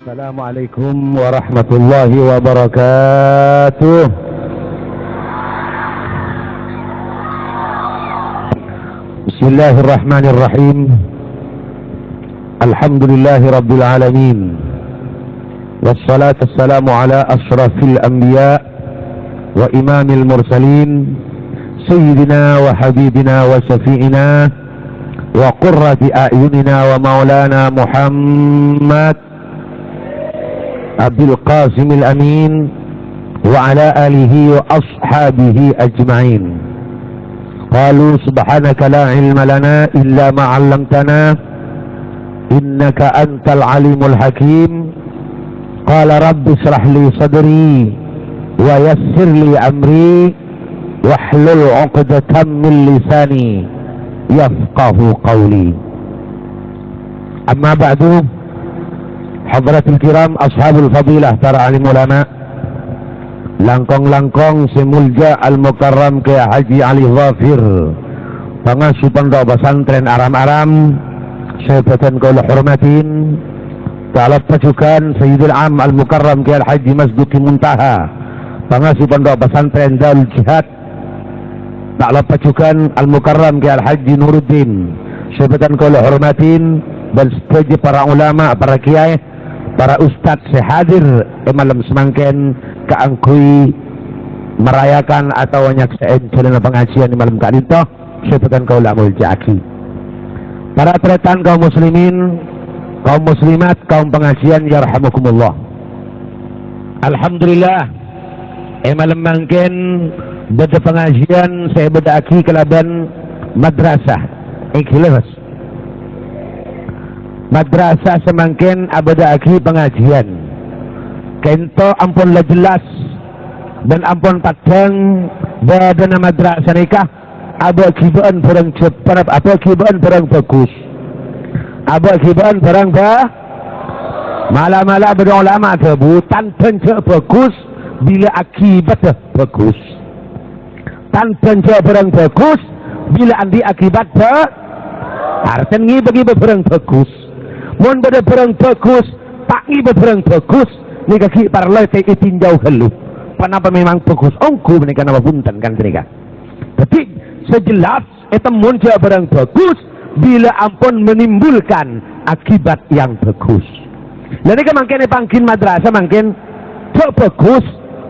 Assalamualaikum warahmatullahi wabarakatuh. Bismillahirrahmanirrahim. Alhamdulillahi rabbil alamin. Wassalatu wassalamu ala ashrafil anbiya wa imamil mursalin, sayyidina wa habibina wa syafi'ina wa qurrati a'yunina wa maulana Muhammad Abdul Qasimil Amin wa ala alihi wa ashabihi ajma'in. Qalu subhanaka la ilma lana illa ma 'allamtana innaka antal alimul hakim. Qala rabbi shrah li sadri wa yassir li amri wahlul 'uqdatam min lisani yafqahu qawli. Amma ba'du. Hadratul kiram, ashabul fadilah, para alim ulama, langkong-langkong semulja al-mukarram ke Haji Ali Zafir, pengasuh pondok pesantren Aram-Aram, syaitan kaula hormatin, talab pacukan Sayyidul Am al-Mukarram ke Haji Masduki Muntaha, pengasuh pondok pesantren Darul Jihad, talab pacukan al-Mukarram ke Haji Nuruddin, syaitan kaula hormatin, dan setuju para ulama, para kiai, para ustadz sehadir malam semangken keangkui merayakan atau nyaksiin jalan pengajian di malam kali itu sebutan kaula muljaki. Para tretan kaum muslimin, kaum muslimat, kaum pengajian yarhamukumullah. Alhamdulillah malam mangken beda pengajian saya beda aki kelaban madrasah ikhlas. Madrasah semangkin abada aki pengajian kento ampun lah jelas dan ampun padang badana madrasah nikah ada kibaan barang cepat, apa kibaan barang bagus, apa kibaan barang malah-malah beda ulama tebutan pencak bagus bila akibat bagus, tan pencak barang bagus bila andi akibat artinya bagi barang bagus. Mun beda barang bagus, tak iba barang bagus, ni kaki parlai kay itinjau halu. Panapa memang bagus ongku menika nama punten kan menika. Tapi sejelas eta mun barang bagus bila ampun menimbulkan akibat yang bagus. Lalu kan mungkin pangkin madrasah mungkin tak bagus,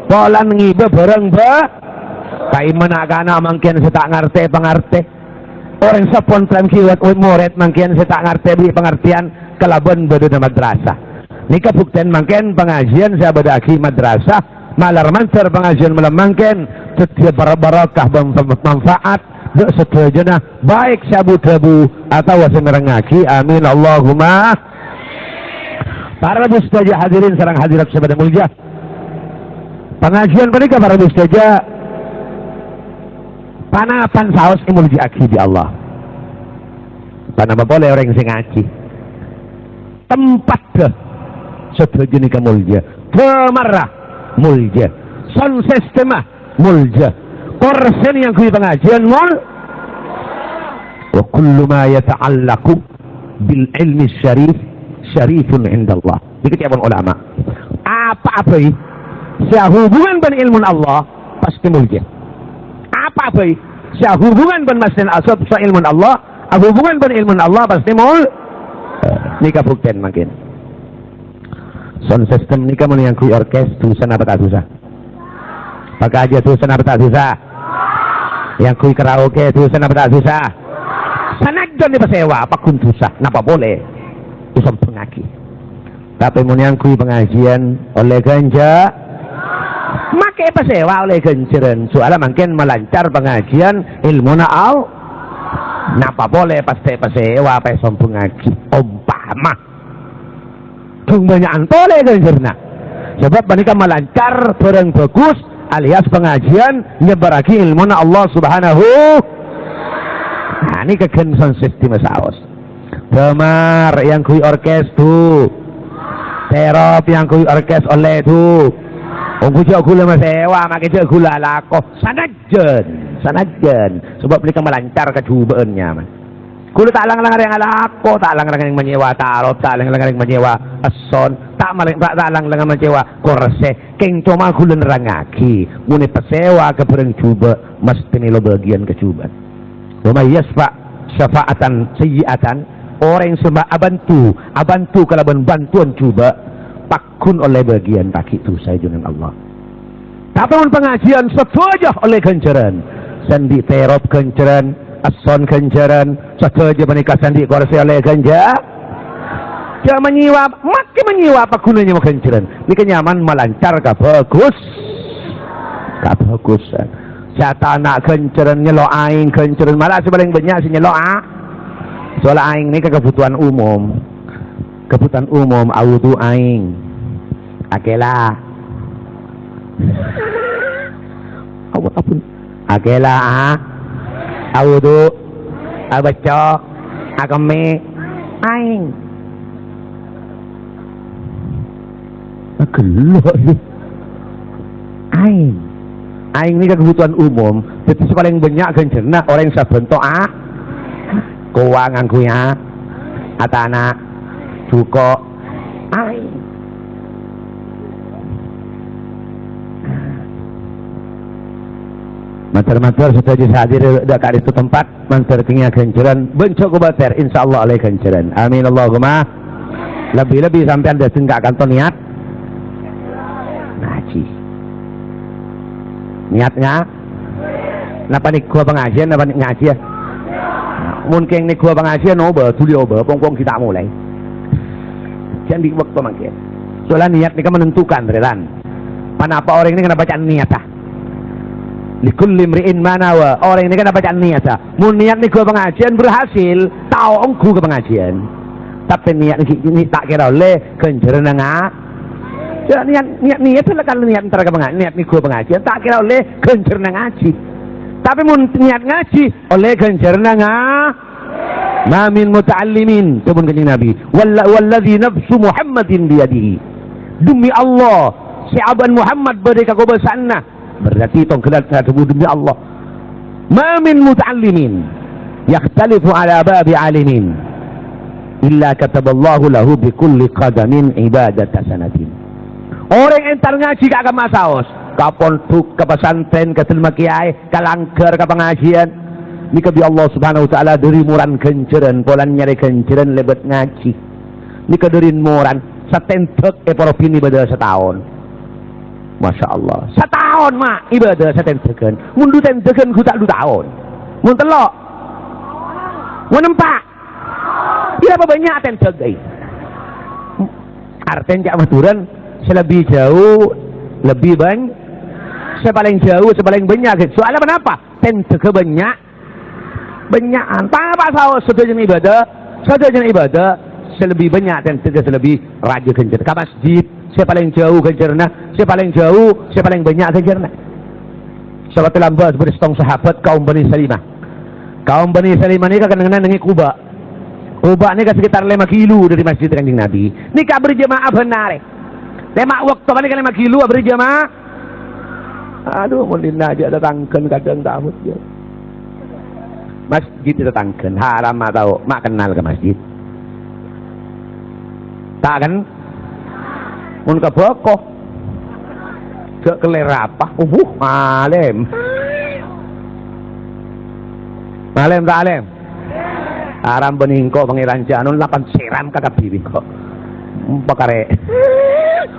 pola ngiba barang kai mana kana mungkin saya tak ngerti pengerti. Orang sapon tram kiwat murid mungkin saya tak ngerti pengertian kalaban beda madrasah. Ini kabukten mangken pengajian saya beda aki madrasah malar mancar pengajian malam mangken setiap barakah manfaat dek setujunya baik sabu dabu atau wasemerengaki amin Allahumma. Para mustaja hadirin sareng hadirat sabada mulia pengajian mereka para mustaja panapan saos imulji aki di Allah panapa boleh orang sing ngaji tempat dah setuju nikah mulja kemarah mulja sound system mulja korsen yang kui pengajian mul wa kullu ma yata'allaqu bil ilmi syarif syarifun indallah diketiapan ulama apa-apa sehubungan dengan ilmu Allah pasti mulja apa-apa sehubungan dengan masjid asab ilmu Allah hubungan dengan ilmu Allah pasti mul nikah bukten makin sound system nikah mau yang kui orkes tulisan apa tak susah pakai aja tulisan apa tak susah yang kui karaoke tulisan apa tak susah sanajon di pasewa apa kun susah napa boleh usah pengaki tapi mau yang kui pengajian oleh ganja make pasewa oleh ganjaran soalnya makin melancar pengajian ilmu na'al napa boleh pasti pasewa apa sombong ngaji umpama tung banyak antole ganjarna sebab mereka melancar barang bagus alias pengajian nyebaraki ilmu na Allah subhanahu. Nah ini kegenson sistem saos demar yang kui orkes tu terop yang kui orkes oleh tu ungku jauh gula masewa makin jauh gula lakoh sanajen sebab mereka melancar kecubaannya man. Kulo tak lang-lang yang alako, tak lang-lang yang menyewa tarot, tak lang-lang yang menyewa ason, tak lang-lang menyewa korse. Keng cuma kulo nerangaki, muni pesewa ke perang cuba, mesti nilo bagian ke cuba. Lumayas pak syafaatan sayyiatan, orang yang sembah abantu kalaban bantuan cuba, pakun oleh bagian kaki itu saya dengan Allah. Tapi pengajian setuju oleh kenceran, sandi terop kenceran. Ason kenjaran, saja menikah sandi korsi oleh ganja. Dia menyiwa, makin menyiwa apa gunanya mau kenjaran? Ini kenyaman melancar, gak bagus. Gak bagus. Jatah anak kenjaran nyelo aing kenjaran malah sebaling banyak sih nyelo soal aing ini kebutuhan umum. Kebutuhan umum audu aing. Akela. Apapun. Akela Awudu, abacok, agame, aing. Gelok sih. Aing. Aing ini kebutuhan umum. Jadi paling banyak gencerna orang yang sabentuk keuangan kuya, atana, cuko, aing. Mantar-mantar sudah hadir dekat itu tempat mantar kenya ganjaran bencok kubater insyaallah oleh ganjaran amin Allahumma. Lebih-lebih sampai anda enggak kantor niat ngaji niatnya napa nih gua pengajian napa nih ngaji ya mungkin nih gua pengajian oba tuli oba pong-pong kita mulai jangan di waktu mangke soalnya niat ini kan menentukan relan mana apa orang ini kena bacaan niat Likulli mri'in manawa. Orang ini kan apa niat mun niat nih gua pengajian berhasil tahu engku ke pengajian tapi niat ini tak kira oleh kenjaran nga ya niat lah kalau niat antara ke pengajian niat nih gua pengajian tak kira oleh kenjaran ngaji tapi mun niat ngaji oleh kenjaran nga ma min muta'allimin sebun kanjeng Nabi walladzi nafsu Muhammadin biyadihi demi Allah si aban Muhammad berdeka gobasanna berarti tong gelat demi Allah ma min muta'allimin yakhtalifu ala babi alimin illa kataballahu lahu bi kulli qadamin ibadata sanatin. Orang entar ngaji kagak masaos kapon tuk ke pesantren ke telma kiai kalangker ke pengajian ni ke Allah subhanahu wa ta'ala dari muran kenceran polan nyari kenceran lebet ngaji ni ke dari muran satentek eporopini beda setahun. Masya Allah setahun mak ibadah saya tentekan mundu tentekan ku tak 2 tahun mun telok mun nempak berapa banyak tentekan artinya cak maturan selebih jauh lebih banyak sepaling jauh sepaling banyak soalnya kenapa tentekan banyakan apa saus setujuan ibadah selebih banyak tentekan selebih raja kencer ke masjid saya paling jauh kejarna, saya paling jauh, saya paling banyak kejarna. Sahabat lambas beristong sahabat kaum Bani Salimah. Kaum Bani Salimah ini kadang-kadang dengan Kuba. Kuba ini sekitar 5 kilo dari masjid Kanjeng Nabi. Ini berjamaah benar. 5 waktu paling 5 kilo berjamaah. Aduh, mungkin aja datangkan kadang tamu dia. Masjid datangkan, haram tahu, mak kenal ke masjid. Tak kan? Mun ka bokoh gak keler apa malem tak alem aram beningko pangeran janun lapan seram kakak bibi kok pakare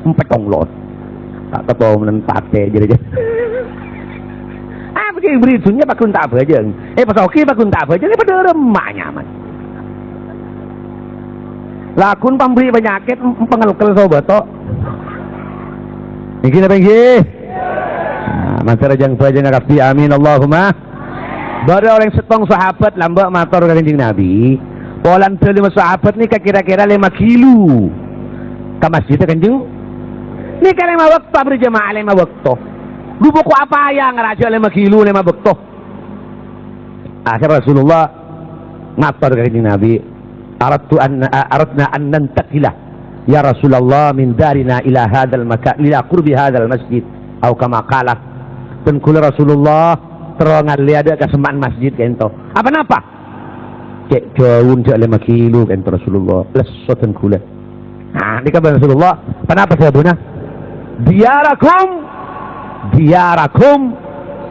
empet konglot tak ketemu nen pate jadi begini beritunya pakun tak bajeng pasoki pakun tak bajeng pada remak nyaman lakun pemberi penyakit pengelkel sobato ini apa ini? Masyarakat yang bajang ngakti amin Allahumma. Baru orang setong sahabat lambak motor Kanjeng Nabi. Polan 5 sahabat ni kira-kira 5 kilo. Ke masjid Kanjeng. Ni kan 5 waktu berjamaah 5 waktu. Lu buku apa yang ngeraja 5 kilo 5 waktu. Akhir Rasulullah motor Kanjeng Nabi. Aradna an nantakilah. Ya Rasulullah min darina ila hadzal makan ila qurbi hadzal masjid atau kama qala dan kula Rasulullah terongan liada ke semaan masjid kento apa napa cek jauh cek 5 kilo kan Rasulullah lesotan kula. Nah ini kabar Rasulullah kenapa sabuna diarakum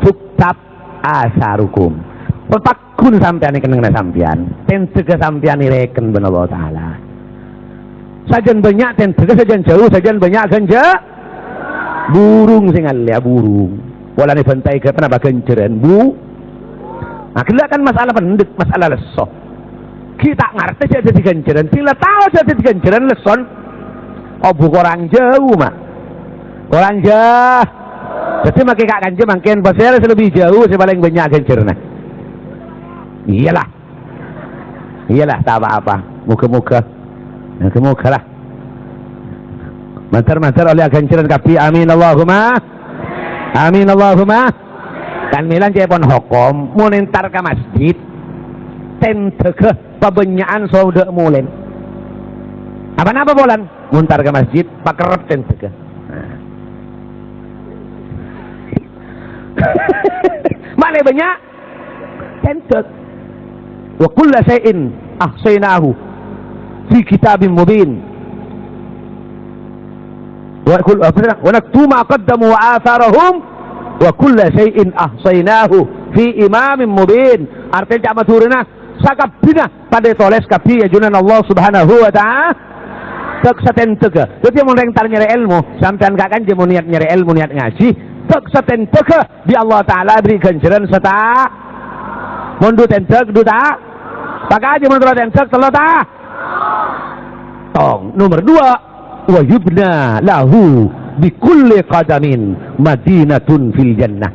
tuktab asarukum petakun sampean keneng sampean ten tega sampean ireken ben Allah taala sajan banyak ten tega sajan jauh sajan banyak ganja burung sing alia burung walane bantai ke kenapa genceran bu nah kira kan masalah pendek masalah lesoh kita ngerti jadi genceran sila tahu jadi genceran leson obu orang jauh mak orang jauh jadi makin kak kanjeng makin pasir lebih jauh paling banyak gencerna iyalah tak apa-apa muka-muka lah mantar oleh genceran kapi amin Allahumma kan milan cepon hokom munentar ke masjid tenteke pabenyaan sauda mulen apa bolan muntar ke masjid pakerep tenteke mana banyak tentek wa kulla shay'in ahsaynahu fi kitabin mubin wa naktubu ma qaddamu wa atharahum wa kulla shay'in ahsaynahu fi imamin mubin artinya maturina sakabina pada toles kapi ajunan Allah subhanahu wa ta'ala tek satentega jadi mau rentar nyari ilmu sampean gak kan mau niat nyari ilmu niat ngaji tek satentega di Allah taala beri ganjaran serta mundu tentek duta pakai aja mundu tentek telota tong nomor 2 wa yubna lahu bi kulli qadamin madinatun fil jannah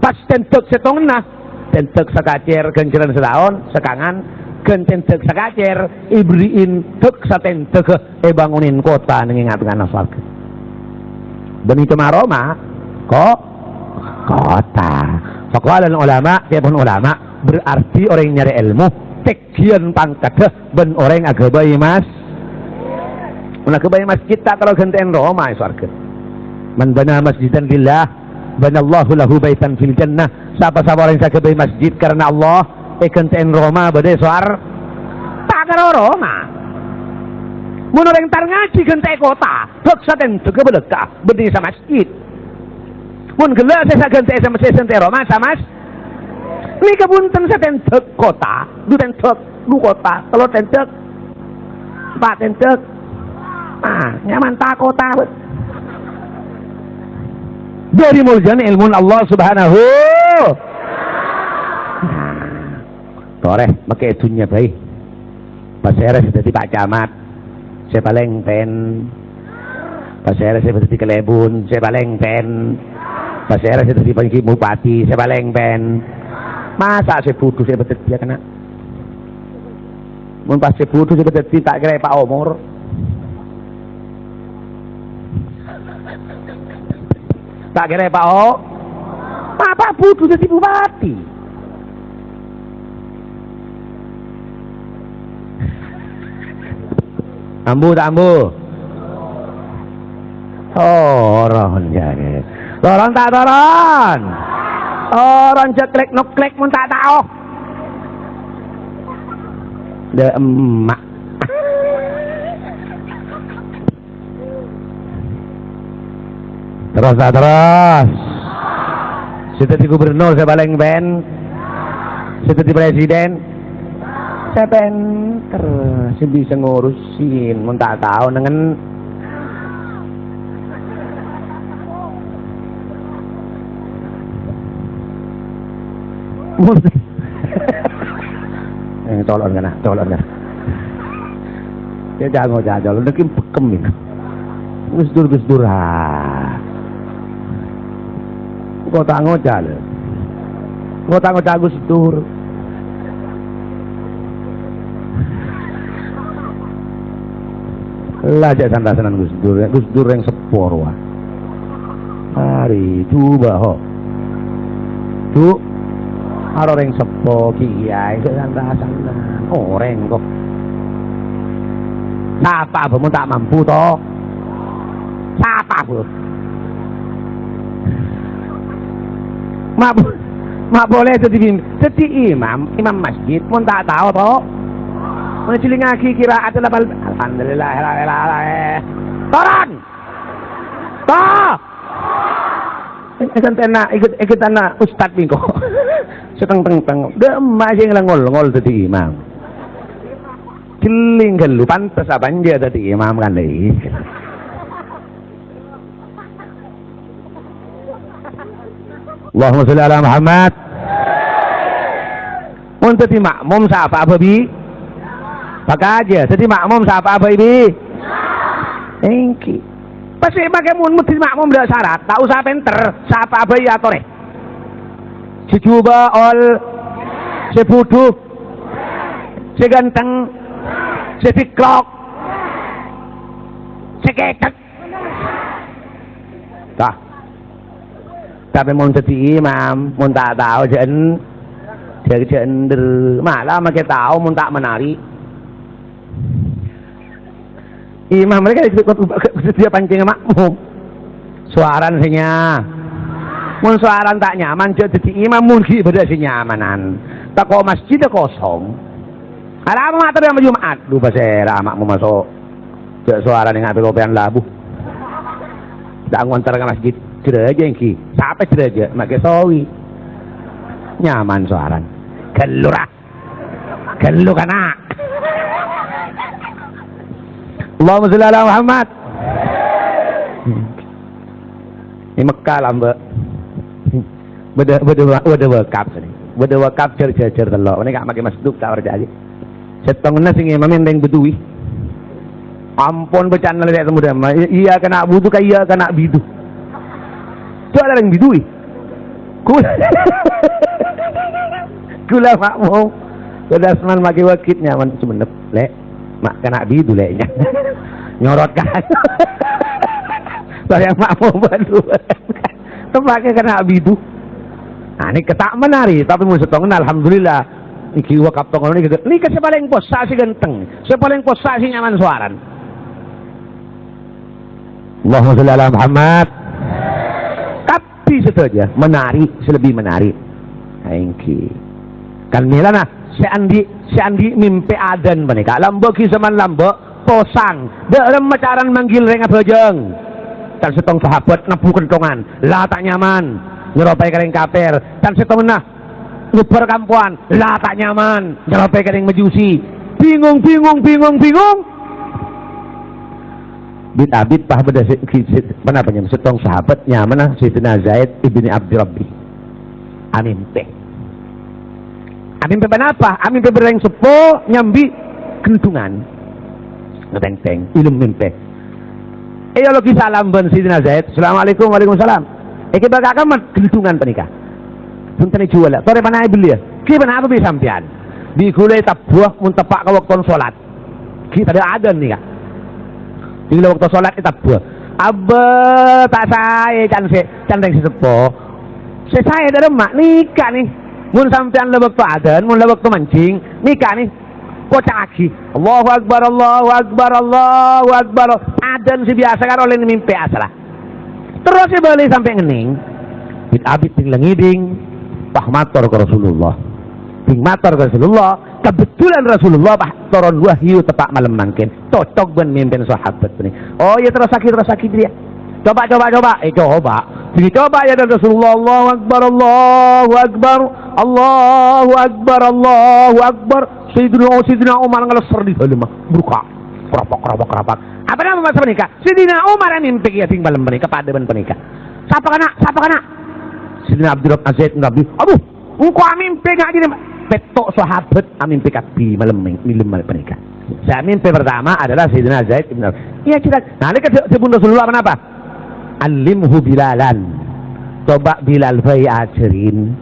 pas tentek setongna tentek sakacer ganjaran setahun sekangan gententek sakacer ibriin tek satentek bangunin kota nengingatkan surga benih Roma kok kota faqala ulama tiapun ulama berarti orang nyari ilmu tekian pangkat ben orang agak bayi mas masjid tak kalau genten Roma surga man bana masjidan lillah banallahu lahu baitan fil jannah siapa-siapa orang yang bayi masjid karena Allah genten Roma badai suar tak karo Roma mun orang tar ngaji genten kota tek saten tege bedeka bedi sama masjid mun geuleuh saya genten sama senten Roma sama ini kebunten saten tek kota du tentek du kota telo tentek pak tentek nyaman tak kota dari muljana ilmu Allah subhanahu toreh pakai dunia baik pasera sudah di Pak Camat saya paling pen pasera saya di Kelebun saya paling pen pasera saya di Pangki Bupati saya paling pen masa saya butuh saya betul dia kena mun pas saya butuh saya betul tak kira Pak Omor tak kira Pak O apa butuh jadi bupati ambu toron jare toron tak toron orang ceklek noklek mun tak tahu de emak terus sudah di gubernur saya paling ben sudah di presiden saya penter saya bisa ngurusin mun tak tahu dengan tolong kan dia jangan jajal udah kim pekem ini gusdur kota ngojal gusdur lah jak sandasanan gusdur yang sepor wah hari coba ho tu orang yang sepo kiai sandasanan orang kok siapa pun tak mampu toh siapa pun mak boleh jadi imam masjid pun tak tahu toh Menjeling lagi kiraat adalah alhamdulillah. Toran. Toh. Ikut anak ustad mingko. Seteng-teng. Masih ngol dadi imam. Jeling gelu pantes apa aja dadi imam kan deh. Allahumma sholli ala Muhammad. Mun dadi makmum sapa babi? Pakai aja, jadi makmum siapa apa ini? Engki. Pasti pakai mun mesti makmum tidak syarat, tak usah pinter, siapa apa ya tore. Si juba ol, si bodoh, si ganteng, si tiklok, si kekek. Tah. Tapi mun jadi imam, mun tak tahu jangan malah makai tahu mun tak menari. Imam mereka dia pancing makmum. Suaran sinya. Mun suaran tak nyaman jadi imam mungkin beda si nyamanan. Tak kok masjid kosong. Ada apa mater yang Jumat? Lupa saya makmum masuk. Suara yang ngambil kopian labu. Tak ngontar ke masjid. Cerah aja yang ki. Sampai cerah aja. Makai sawi. Nyaman suaran. Gelurah. Gelu kana. Allahumma sholli ala Muhammad. Ini Mekah lah mbak. Beda wakaf sini. Beda wakaf cer telok. Ini gak pakai masjid tak berjaya. Setengahnya sing imam yang bedui. Ampun bercanda lihat semudah. Iya kena budu kah iya kena bidu. Itu ada yang bidui. Kula makmum. Sudah seman pakai wakitnya man sebenep lek. Mak kena bidu leknya. Nyorot kan. Saya makmum berdua. Tempatnya kena bidu. Nah ini ketak menari tapi mau setengah alhamdulillah. Iki wakaf tongol ini gitu. Ini ke paling pos si ganteng. Paling pos si nyaman suaran. Allahumma sholli ala Muhammad. Tapi saja menari selebih menari. Thank you. Kan milana si Andi mimpi adan menika. Lambok zaman lambok posang. Dalam macaran manggil reng abajeng. Dan setong sahabat nabu kentongan. Lah tak nyaman. Nyeropai kering kaper. Dan setong nah nyebar kampuan. Lah tak nyaman. Nyeropai kering mejusi. Bingung. Bit pah beda penapanya setong sahabat nyaman Sayyidina Zaid ibni Abdi Rabbi. Amin teh. Amin pe apa? Amin pe bereng sepo nyambi kentungan. Ngeteng-teng ilmu mimpe. Ya lo salam ben Sayyidina Zaid. Assalamualaikum waalaikumsalam. Iki bakal kamat kentungan penikah. Punten jual lah. Tore panai beli ya. Ki apa be sampean? Di gulai tabuah mun tepak ka waktu salat. Ki tadi ada nih kak. Di waktu salat kita buah. Abbe tak saya candeng si sepo. Saya dari mak nikah nih. Mun sampean le waktu adan, mun le waktu mancing, nikah nih. Kocak lagi. Allahu Akbar, Allahu Akbar, Allahu Akbar. Adan si biasa kan oleh mimpi asalah. Terus si balik sampai ngening. Bit abit tinggal ngiding. Pah mator ke Rasulullah. Ting mator ke Rasulullah. Kebetulan Rasulullah bah turun wahyu tepak malam mangkin. Cocok ben mimpin sahabat ini. Oh ya terus sakit dia. Coba. Coba. Dicoba ya dan Rasulullah. Allahu Akbar, Allahu Akbar, Allahu Akbar, Allahu Akbar. Sayyidina Umar ngelesar di dalam buka. Keropok. Apa nama masa menikah? Sayyidina Umar yang mimpi ya ting malam menikah pada ben penikah. Siapa kana? Sayyidina Abdurrahman Azaid Nabi. Aduh, engkau mimpi enggak gini. Petok sahabat amin PKB malam menikah. Saya mimpi pertama adalah Sayyidina Zaid ibn Abi. Iya cerita. Nah ini sebelum Rasulullah apa? Alimhu Bilalan. Coba Bilal fai ajarin.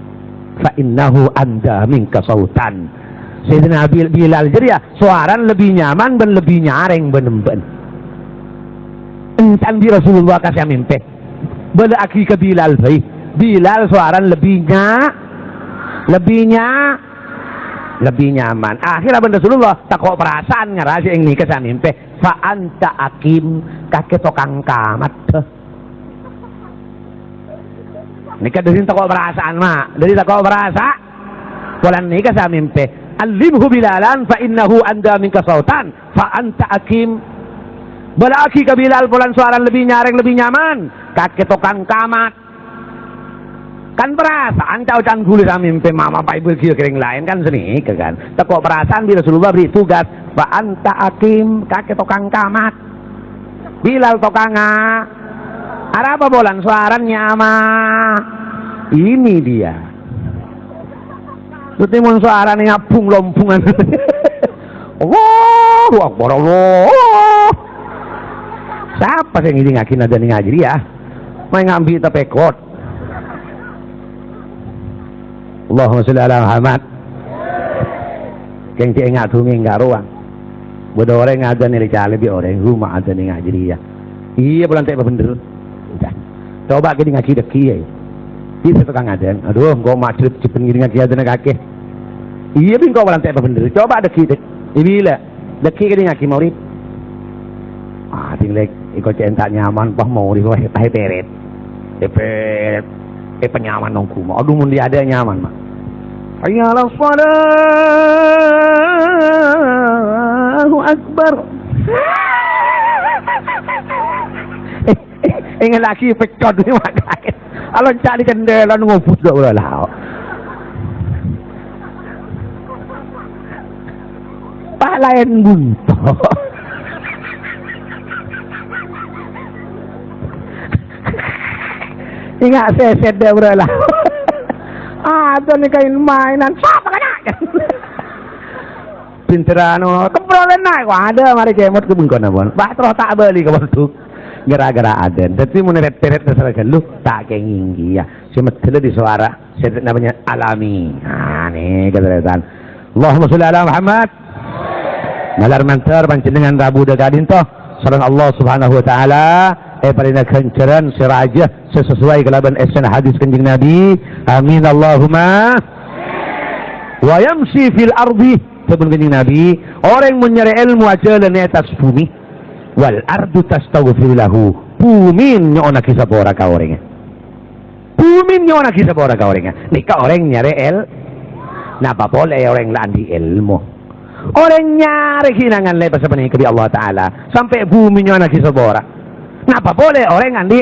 Fa innahu anda minka sautan. Sayyidina Bilal jadi ya suaran lebih nyaman dan lebih nyaring benemben. Entan di Rasulullah kasih mimpi. Bala aki ke Bilal fai. Bilal suaran lebih nyaman. Akhirnya benda Rasulullah tak kok perasaan ngerasa yang nikah saya mimpi. Fa anta akim kakek tokang kamat. Nikah dari tak kok perasaan mak. Dari tak kok perasa. Kalau nikah saya mimpi. Alimhu Bilalan fa innahu anda minka sautan fa anta akim. Balaki ke Bilal bulan suara lebih nyaring lebih nyaman. Kakek tukang kamat. Kan perasaan cau-can gulir mimpi mama pak ibu kira-kira lain kan seni kan. Tekok perasaan bila Rasulullah beri tugas fa anta akim kakek tukang kamat. Bilal tukang ada apa bulan suara nyama. Ini dia. Tutimun suara nih ngapung lompungan. Allahu Akbar Allah. Siapa yang ini ngakin ada nih ngaji ya? Main ngambil tapekot. Allahumma sholli ala Muhammad. Keng cek ngat tungi nggak ruang. Bodo orang ada nih cale bi orang rumah ada nih ngaji dia. Iya bulan tak bener. Coba kita ngaji deki ya. Bisa tukang aden. Aduh, gua macet cepet ngiri ngaji ada nih kakek. Iya bin kau bulan tak bener. Coba deki dek. Ibila deki kita ngaji maurib. Ah, tinggal ikut centak nyaman pah maurib wah tahe peret. Peret. Penyaman nongku. Aduh mun dia ada nyaman mah. Ayalah Allahu Akbar. Ingat lagi pecot ni makai. Alon cari jendela ngopus dah ulah lah. Palayan bunto. Ingat seset dah ulah lah. Ada ni kain mainan. Siapa kena? Pinterano, kebrolen naik. Ada mari kemot ke bengkon abon. Bah terus tak beli ke bentuk. Gara-gara aden. Tapi meneret-teret terserahkan lu tak kenginggi ya. Semetele di suara. Setet namanya alami. Nah nih keteretan. Allahumma sholli ala Muhammad. Nalar mantar panjenengan Rabu dekadin toh. Sareng Allah Subhanahu wa taala parina kenceran siraja sesuai kelaban esan hadis kanjeng Nabi. Amin Allahumma. Wa yamshi fil ardi sebelum kanjeng Nabi orang mencari ilmu aja di atas bumi. Wal ardu tastaghfir lahu. Bumi nyona kisah pora ka orangnya. Bumi nyona kisah pora ka orangnya. Nika orang nyari napa boleh orang landi ilmu. Orang nyari hinangan lepas sebenarnya kebi Allah Taala sampai bumi nyona kisah pora. Napa boleh orang ngandi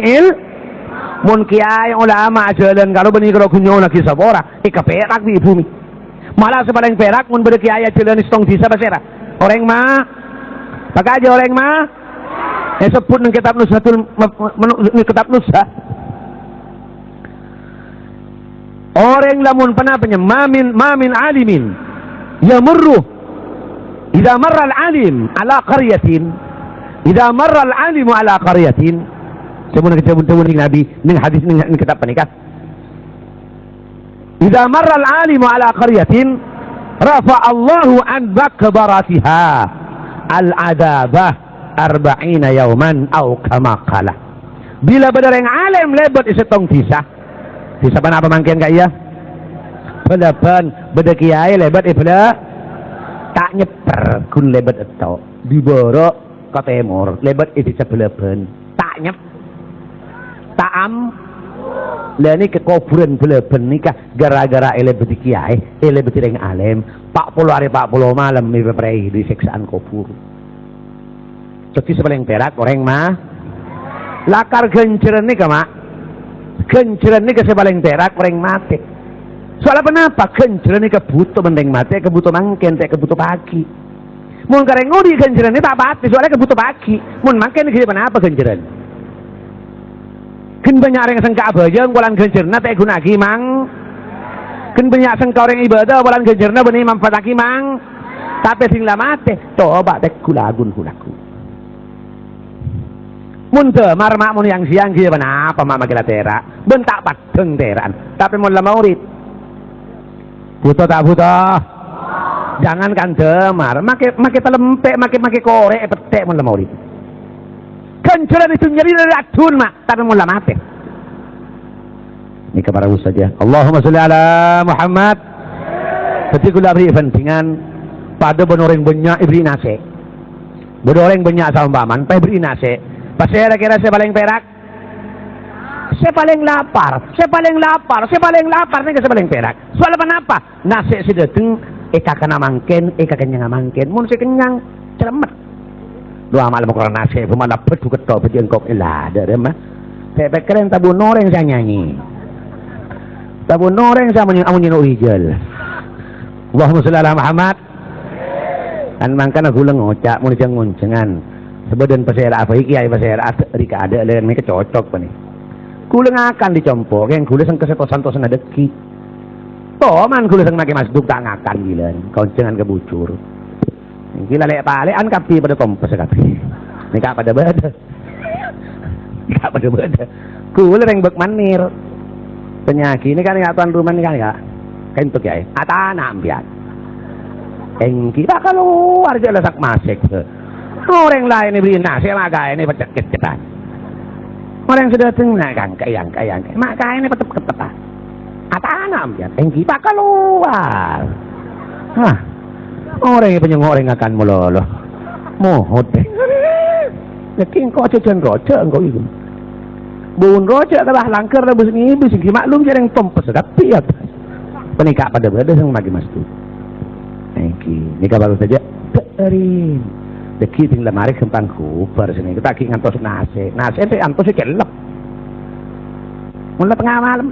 mun kiai ulama jalan kalau benih kalau nyona kisah pora perak di bumi. Malah sepaling perak mun beda kiai jalan istong disa basera. Orang mah pakai aja orang mah sebut nang kitab Nushatul kitab Nusha. Orang lamun penapanya mamin alimin yamurru idza marra al-alim ala qaryatin idza marra al-alimu ala qaryatin sebut ning Nabi ning hadis ning kitab panikah idza marra al-alimu ala qaryatin rafa Allahu an bakbaratiha al-adabah arba'ina yauman au kama qala. Bila benar yang alim lebat isetong tisah. Tisah apa mangken ka iya? Belapan beda kiai lebat ibla tak nyeper kun lebat eto. Di borok ka timur lebat itu sebelapan. Tak nyep. Tak am. Lah ni kekuburan belapan nikah gara-gara lebat kiai, lebat yang alim. 40 hari 40 malam ni beprei di siksaan kubur. Jadi sepaling perak orang mah lakar genceran nih kama genceran nih ke sepaling perak orang mati. Soalnya kenapa genceran nih kebutuh mending mati kebutuh mangken tak kebutuh pagi. Mun kareng ngudi genceran nih tak pati soalnya kebutuh pagi. Mun mangken nih kenapa genceran? Ken banyak orang sengka abajang bulan genceran tak guna lagi mang. Ken banyak sengka orang ibadah bulan genceran benih manfaat lagi mang. Tapi sing lah mati coba tek kulagun. Munte marmak mun yang siang kia apa mak makila tera bentak padeng teran tapi mun la maurid butuh tak butuh jangan kan demar make telempek make korek petek mun la maurid kenceran itu nyeri dari adun mak tapi mun la mate ini kepada saja Allahumma sholli ala Muhammad ketika kula beri pentingan pada benoreng banyak ibri nase benoreng banyak sampaman pa ibri nase. Pasal kira saya paling perak, saya paling lapar nih saya paling perak. Soal apa? Nasi si dateng eka kana mangken eka kenyang mangken mun si kenyang celemet doa malam Quran nasi pemala pedu ketok pejengkok ilah ada mah saya pikirin tabu noreng saya nyanyi tabu noreng saya menyanyi urijal Allahumma sholli ala Muhammad kan mangkana gula ngocak mun cengan sebadan pasera apa iki ay pasera rika ada lain mereka cocok pa ni gula ngakan dicompok yang gula sang kesetosan-tosan adeki toman gula sang make masduk tak ngakan gila koncengan kebucur gila lek palean kapi pada kompes kapi nika pada beda nika pada beda gula reng bek manir penyakit ini kan tuan rumah ini kan ya kentuk ya atana ambiat engki tak keluar aja lesak masek orang lain ini beli nasi maka ini pecet-pecetan orang sudah tengah kan kayang maka ini petep-ketepan atana ambiat engki tak keluar hah orang yang penyengoreng akan melolo mohon deh yakin kau cucian roca engkau itu bun roca telah langker rebus ini bisa maklum jarang tompes tapi ya penikah pada berada sang magi mas tu nikah baru saja berin deki ting lemari kempang kuper sini kita ki ngantos nasi itu antos kelep mulai tengah malam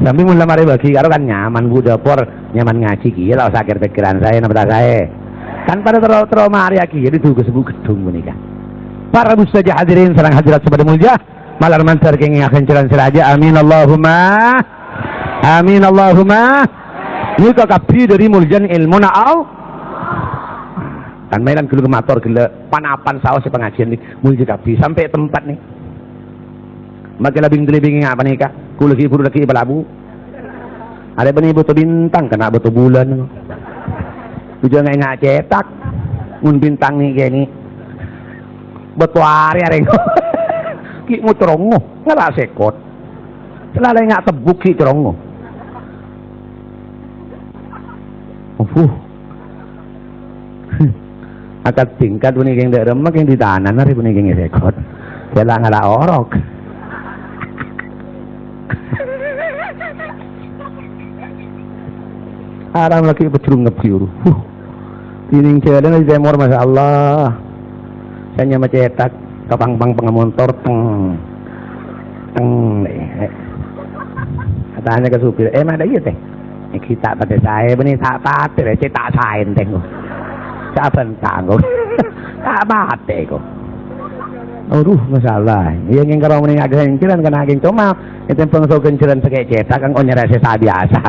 sambil mulai mari bagi karo kan nyaman bu dapur nyaman ngaji ki lah sakit pikiran saya napa saya kan pada trauma hari ki jadi tugas bu gedung menikah para mustajab hadirin sareng hadirat sabda mulia malar mantar kenging akan ceran seraja amin Allahumma ini kapi dari muljan ilmu na'al kan mainan gila kemator gila panapan sawas pengajian nih mulja kapi sampai tempat nih maka labing-labing apa nih kak kulaki puru laki balabu ada benih betul bintang kena betul bulan tujuan nggak cetak mun bintang nih kayak nih betul hari ki mu cerongo nggak sekot selalu nggak tebuk ki cerongo akad tingkat punya yang tidak remak yang ditahanan hari punya yang sekot jalan ngala orok haram lagi pecurung ngepiur tining jalan di demor masya Allah saya nyama cetak kapang-pang pengamontor teng katanya ke supir ada iya teh kita pada saya benih tak pater cetak saya tengok saben tanggung tak bate kok aduh masalah yang ingin karo mending agak kencilan kena ageng cuma itu pengso kencilan sekek cetak kan onyere sesa biasa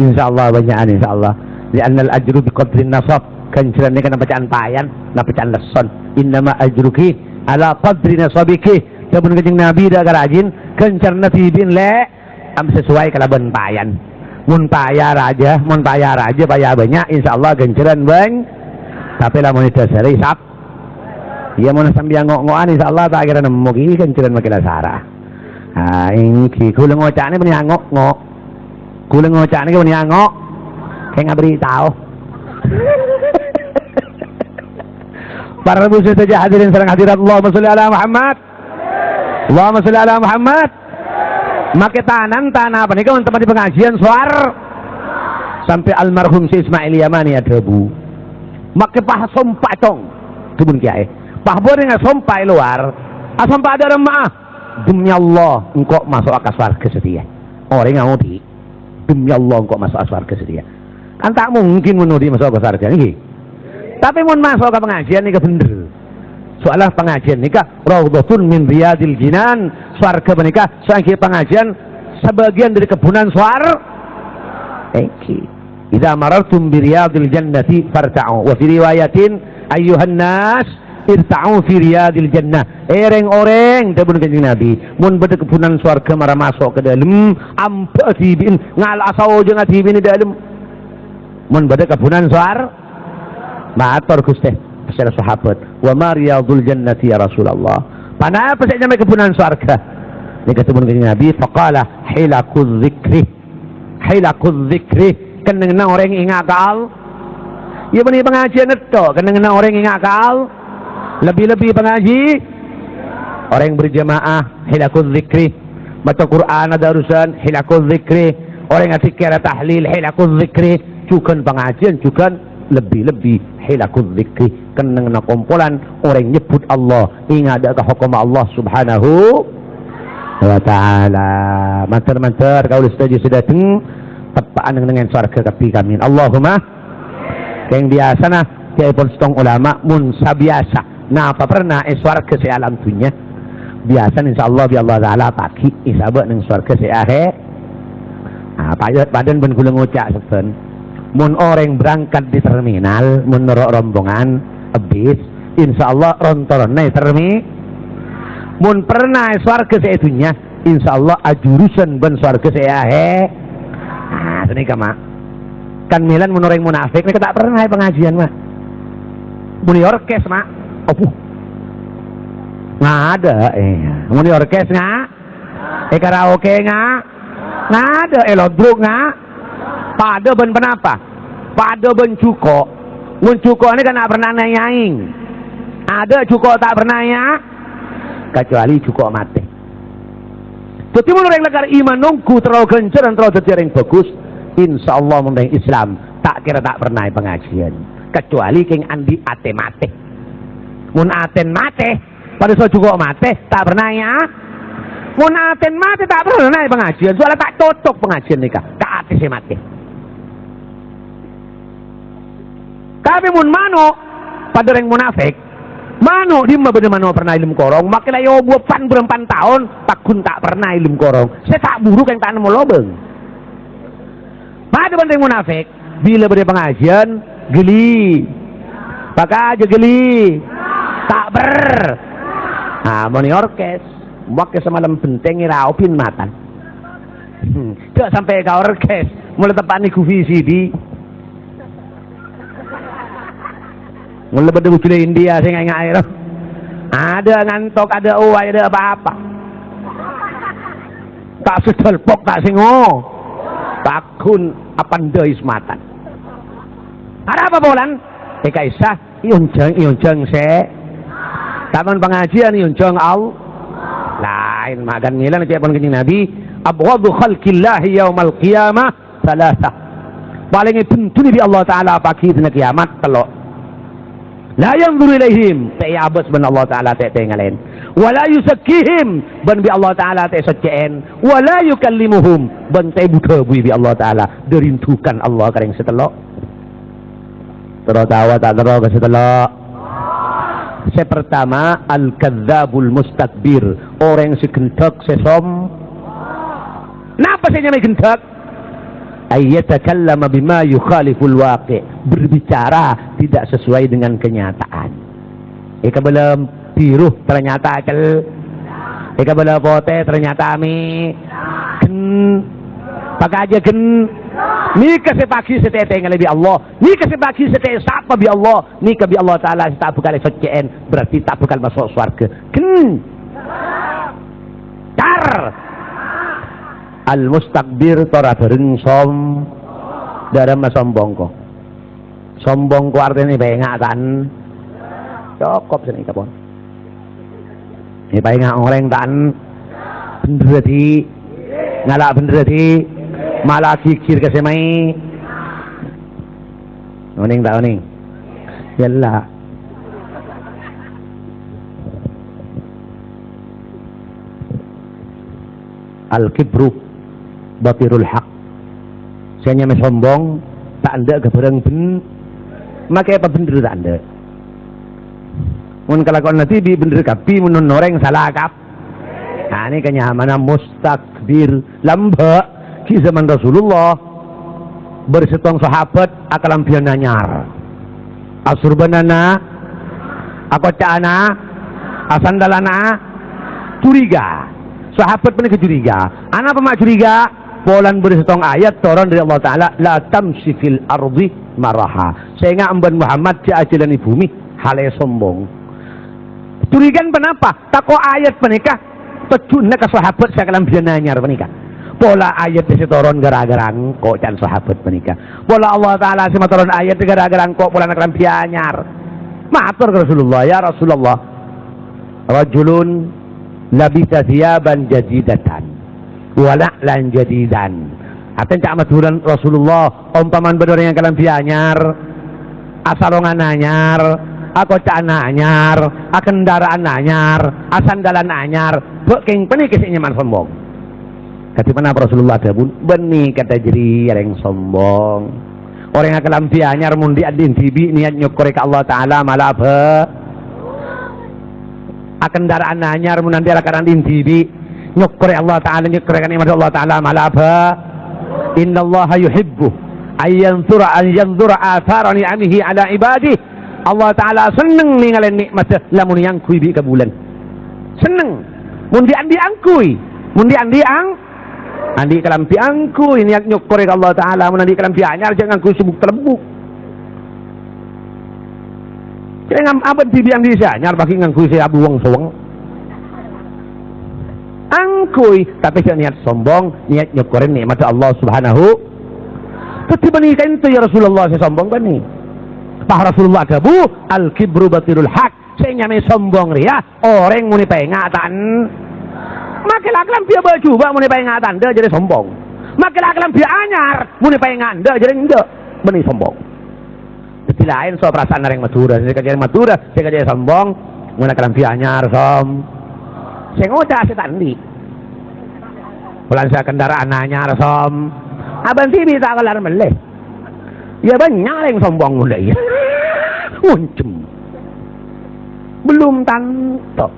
insyaallah banyakan insyaallah li'anna al-ajru biqadri nasab kencilan ini kena bacaan payan na bacaan leson innama ajruki ala qadri nasabiki sabun kencing nabi dah rajin kencar natibin le sesuai kalaban payan mun payah raja payah banyak insyaallah genceran bang tapi lah mun dasari sap ya mun sambil ngok-ngokan insyaallah tak kira nemu ki genceran makilah sarah ha iki kula ngocane meni ngok-ngok kula ngocane ki meni ngok kayak ngabri tahu para musuh saja hadirin sareng hadirat Allahumma sholli ala Muhammad Allahumma sholli ala Muhammad make tanah apa nih kawan tempat di pengajian suar sampai almarhum si Ismail Yamani ada bu make pah sompak tong kebun kiai pah boleh nggak sompai luar asompak ada remah demi Allah engkau masuk akas warga setia orang nggak di demi Allah engkau masuk akas warga setia kan tak mungkin menudi masuk akas warga nih tapi mau masuk ke pengajian nih bener soalah pengajian nikah raudhatun min riyadil jinan swarga menikah sangki pengajian sebagian dari kebunan swar idza marartum bi riyadil jannati farta'u wa fi riwayatin ayyuhan nas irta'u fi riyadil jannah oreng debun kanjeng Nabi mun bade kebunan swarga mara masuk ke dalam ampatibin ngal asau jeung atibin di dalam mun bade kebunan swar matur Gusti secara sahabat wa mariyadul jannati ya Rasulullah pana apa saja sampai kebunan surga ini ketemu dengan Nabi faqala hilakuz zikri kenengna orang ingakal ya benih pengajian itu kenengna orang ingakal lebih-lebih pengaji Orang yang berjamaah hilakul zikri, baca Quran ada urusan hilakul zikri, orang yang zikir tahlil hilakul zikri, juga pengajian juga lebih-lebih hilakul zikri, kena kumpulan orang nyebut Allah, ingat ada hukum Allah subhanahu wa ta'ala. Mantar-mantar kau setuju sudah tepaan dengan surga kapi kami Allahumma. Yang biasa nah kiai pun setong ulama mun sabiasa nah apa pernah surga se alam dunia biasa insyaallah bi Allah taala pagi isabak ning surga se akhir. Padan ben kula ngucak seben mun orang berangkat di terminal mun nerok rombongan habis insyaallah rontorone mun pernah surga se dunia insyaallah ajurusan ben surga se akhir. Ini kama kan milan mun orang munafik nek tak pernah pengajian mah muni orkes mak nggak ada muni orkes nggak karaoke nggak ada elodruk nggak pada ben penapa pada ben cuko mun cuko ini kan tak pernah nanyaing ada cuko tak pernah ya kecuali cuko mati jadi mun orang lekar iman nunggu terlalu gencer dan terlalu jadi yang bagus insyaallah mun Islam tak kira tak pernah pengajian kecuali keng andi ate mate mun aten mate pada so juga mate tak pernah ya mun aten mate tak pernah pengajian soalnya tak cocok pengajian nikah ke ate si mate tapi mun mano pada orang munafik mano dia mah bener mano pernah ilmu korong makilah yo buapan berempan tahun takun tak pernah ilmu korong saya tak buruk yang tak nemu lobeng pada orang munafik bila pada pengajian geli pakai aja geli tak ber moni orkes wakil semalam benteng raupin matan gak sampai ke orkes mulai tepat ni VCD mulai pada bucule India saya ngai ada ngantok ada uai ada apa-apa tak setelpok tak singo takun apandai sematan ada apa bolan? Kaisah iunjeng se taman pengajian iunjeng al lain makan milan cek pun kenyang Nabi abghadu khalqillahi yaumal qiyamah salasah paling benci di Allah Ta'ala pagi dina kiamat telok la yanzuru ilaihim ta'abas ban Allah Ta'ala ngalen wala yusakkihim ban bi Allah Ta'ala seceen wala yukallimuhum ban buka bi Allah Ta'ala derintukan Allah kareng setelok tertawa tak tertawa ke setelah saya pertama al-kadzabul mustakbir orang yang segentak sesom kenapa saya nyamai gentak ayyatakallama bima yukhaliful waqi berbicara tidak sesuai dengan kenyataan belum biruh ternyata belum pote ternyata mi pakai aja ni kasih pagi setete ngalebi Allah ni kasih pagi setete sapa bi Allah ni ke bi Allah Ta'ala tak bakal seceen berarti tak bakal masuk surga tar al mustakbir tora bareng dalam sombong ko sombong ko artinya bengak kan cokop sini kapon ini bengak orang kan bener di ngalak bener di malah kikir ke semai oning tak oning yalla al-kibru batirul haq saya nyame sombong tak anda ke barang ben maka apa bener tak anda mun kelakuan nanti di bener kapi mun orang salah kap nah ini kenyamanan mustakbir lambak di zaman Rasulullah bersetong sahabat akalam pian nanyar asurbanana akocana asandalana curiga sahabat pun curiga anak pemak curiga polan bersetong ayat turun dari Allah Ta'ala la tamsi fil ardi maraha sehingga amban Muhammad diajalan di bumi halai sombong curigan kenapa tako ayat penikah pecunnya ke sahabat sakalam pian nanyar penikah pola ayat di turun gara-gara engkau dan sahabat menikah pola Allah Ta'ala si turun ayat gara-gara engkau pola nak lampianyar matur ke Rasulullah ya Rasulullah rajulun labisa thiyaban jadidatan wa la'lan jadidan. Aten cak maduran Rasulullah umpaman bedor yang kalam pianyar asalongan anyar aku cak anyar kendaraan anyar asandalan anyar beking peni kisih nyaman sombong. Kati mana Rasulullah ada pun benih kata jeri yang sombong orang yang kalam pianyar mundi adin tibi niat nyukuri ke Allah Ta'ala malah kendaraan anyar mun nanti akan intibi nyukuri Allah Ta'ala nyukuri kan iman Allah Ta'ala malah innallaha yuhibbu an yanzura athara ni'amihi ala ibadih. Allah Ta'ala seneng ninggalin nikmat lamun yang kui bi kabulan seneng mun andi angkui mun andi kalam pi angkui niat nyukuri ke Allah Ta'ala mun andi kalam pi anyar jangan kui subuk telebuk jangan abad tibi yang di anyar bagi ngangkui saya buang seweng angkui tapi jangan niat sombong niat nyukurin nikmat Allah Subhanahu tapi banikan itu ya Rasulullah saya sombong bani Pak Rasulullah ada bu al-kibru batirul haq saya nyamai sombong ria orang muni pengatan makilah kelam dia bercoba muni pengatan dia jadi sombong makilah kelam dia anyar muni pengatan dia jadi enggak bani sombong jadi lain soal perasaan orang Madura saya kerja sombong muni kelam dia anyar saya ngoda saya tandi bulan saya kendaraan anyar abang sih bisa kelar meleh ya banyak yang sombong mulai muncul belum tanto